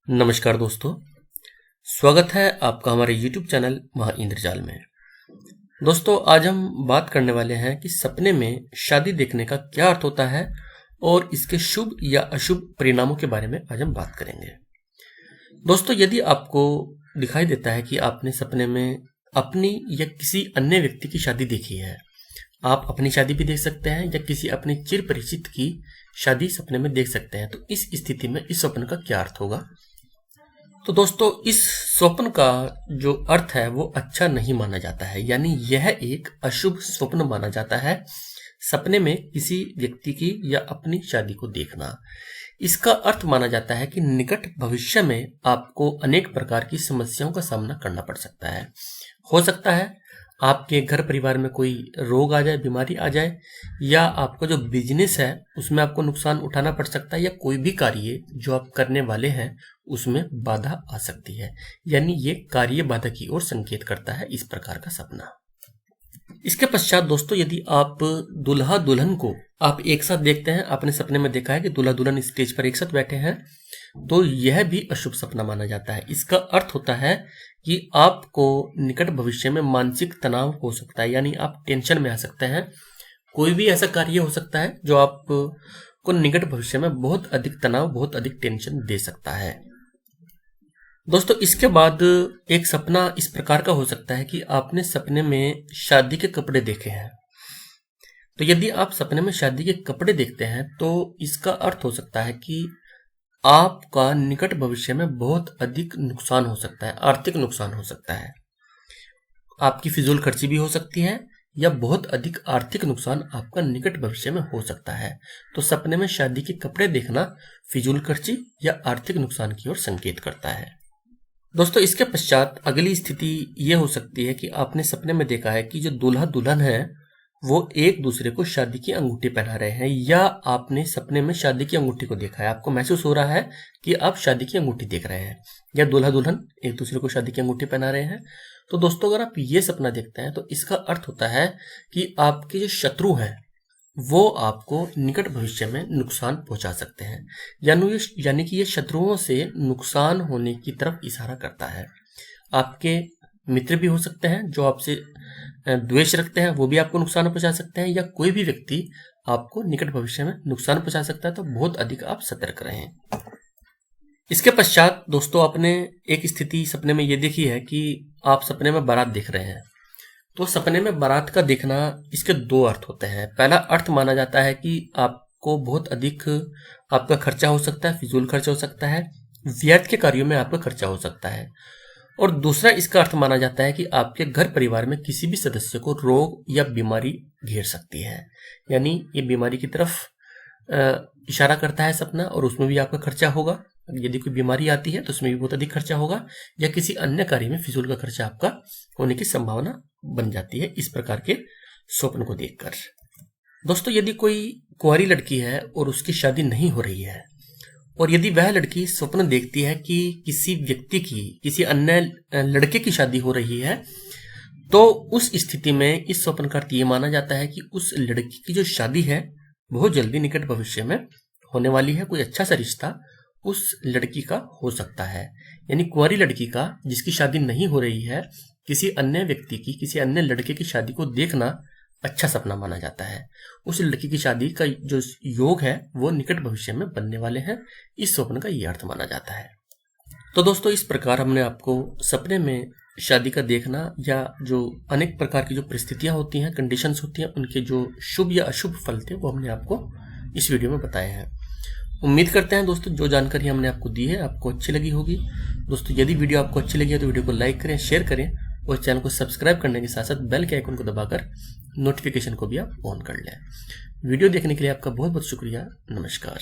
नमस्कार दोस्तों, स्वागत है आपका हमारे YouTube चैनल महा इंद्रजाल में। दोस्तों, आज हम बात करने वाले हैं कि सपने में शादी देखने का क्या अर्थ होता है और इसके शुभ या अशुभ परिणामों के बारे में आज हम बात करेंगे। दोस्तों, यदि आपको दिखाई देता है कि आपने सपने में अपनी या किसी अन्य व्यक्ति की शादी देखी है, आप अपनी शादी भी देख सकते हैं या किसी अपने चिर परिचित की शादी सपने में देख सकते हैं, तो इस स्थिति में इस स्वप्न का क्या अर्थ होगा। तो दोस्तों, इस स्वप्न का जो अर्थ है वो अच्छा नहीं माना जाता है, यानी यह एक अशुभ स्वप्न माना जाता है। सपने में किसी व्यक्ति की या अपनी शादी को देखना, इसका अर्थ माना जाता है कि निकट भविष्य में आपको अनेक प्रकार की समस्याओं का सामना करना पड़ सकता है। हो सकता है आपके घर परिवार में कोई रोग आ जाए, बीमारी आ जाए, या आपका जो बिजनेस है उसमें आपको नुकसान उठाना पड़ सकता है, या कोई भी कार्य जो आप करने वाले हैं उसमें बाधा आ सकती है, यानी ये कार्य बाधा की ओर संकेत करता है इस प्रकार का सपना। इसके पश्चात दोस्तों, यदि आप दुल्हा दुल्हन को आप एक साथ देखते हैं, आपने सपने में देखा है कि दूल्हा दुल्हन स्टेज पर एक साथ बैठे हैं, तो यह भी अशुभ सपना माना जाता है। इसका अर्थ होता है कि आपको निकट भविष्य में मानसिक तनाव हो सकता है, यानी आप टेंशन में आ सकते हैं। कोई भी ऐसा कार्य हो सकता है जो आपको निकट भविष्य में बहुत अधिक तनाव, बहुत अधिक टेंशन दे सकता है। दोस्तों, इसके बाद एक सपना इस प्रकार का हो सकता है कि आपने सपने में शादी के कपड़े देखे हैं। तो यदि आप सपने में शादी के कपड़े देखते हैं तो इसका अर्थ हो सकता है कि आपका निकट भविष्य में बहुत अधिक नुकसान हो सकता है, आर्थिक नुकसान हो सकता है। आपकी फिजूल खर्ची भी हो सकती है, या बहुत अधिक आर्थिक नुकसान आपका निकट भविष्य में हो सकता है। तो सपने में शादी के कपड़े देखना फिजूल खर्ची या आर्थिक नुकसान की ओर संकेत करता है। दोस्तों, इसके पश्चात अगली स्थिति यह हो सकती है कि आपने सपने में देखा है कि जो दूल्हा दुल्हन है वो एक दूसरे को शादी की अंगूठी पहना रहे हैं, या आपने सपने में शादी की अंगूठी को देखा है। आपको महसूस हो रहा है कि आप शादी की अंगूठी देख रहे हैं, या दूल्हा दुल्हन एक दूसरे को शादी की अंगूठी पहना रहे हैं। तो दोस्तों, अगर आप ये सपना देखते हैं तो इसका अर्थ होता है कि आपके जो शत्रु हैं वो आपको निकट भविष्य में नुकसान पहुंचा सकते हैं, यानी कि ये शत्रुओं से नुकसान होने की तरफ इशारा करता है। आपके मित्र भी हो सकते हैं जो आपसे द्वेष रखते हैं, वो भी आपको नुकसान पहुंचा सकते हैं, या कोई भी व्यक्ति आपको निकट भविष्य में नुकसान पहुंचा सकता है। तो बहुत अधिक आप सतर्क रहें। इसके पश्चात दोस्तों, आपने एक स्थिति सपने में ये देखी है कि आप सपने में बारात देख रहे हैं। तो सपने में बारात का देखना, इसके दो अर्थ होते हैं। पहला अर्थ माना जाता है कि आपको बहुत अधिक आपका खर्चा हो सकता है, फिजूल खर्च हो सकता है, व्यर्थ के कार्यों में आपका खर्चा हो सकता है। और दूसरा इसका अर्थ माना जाता है कि आपके घर परिवार में किसी भी सदस्य को रोग या बीमारी घेर सकती है, यानी ये बीमारी की तरफ इशारा करता है सपना, और उसमें भी आपका खर्चा होगा। यदि कोई बीमारी आती है तो उसमें भी बहुत अधिक खर्चा होगा, या किसी अन्य कार्य में फिजूल का खर्चा आपका होने की संभावना बन जाती है इस प्रकार के स्वप्न को देखकर। दोस्तों, यदि कोई कुंवारी लड़की है और उसकी शादी नहीं हो रही है, और यदि वह लड़की स्वप्न देखती है कि किसी व्यक्ति की, किसी अन्य लड़के की शादी हो रही है, तो उस स्थिति में इस स्वप्न का अर्थ ये माना जाता है कि उस लड़की की जो शादी है बहुत जल्दी निकट भविष्य में होने वाली है। कोई अच्छा सा रिश्ता उस लड़की का हो सकता है, यानी कुंवारी लड़की का जिसकी शादी नहीं हो रही है, किसी अन्य व्यक्ति की, किसी अन्य लड़के की शादी को देखना अच्छा सपना माना जाता है। उस लड़की की शादी का जो योग है वो निकट भविष्य में बनने वाले हैं, इस स्वप्न का ये अर्थ माना जाता है। तो दोस्तों, इस प्रकार हमने आपको सपने में शादी का देखना, या जो अनेक प्रकार की जो परिस्थितियां होती हैं, कंडीशंस होती हैं, उनके जो शुभ या अशुभ फल थे वो हमने आपको इस वीडियो में बताए हैं। उम्मीद करते हैं दोस्तों जो जानकारी हमने आपको दी है आपको अच्छी लगी होगी। दोस्तों, यदि वीडियो आपको अच्छी लगी है तो वीडियो को लाइक करें, शेयर करें, और चैनल को सब्सक्राइब करने के साथ साथ बेल के आइकन को दबाकर नोटिफिकेशन को भी आप ऑन कर लें। वीडियो देखने के लिए आपका बहुत बहुत शुक्रिया। नमस्कार।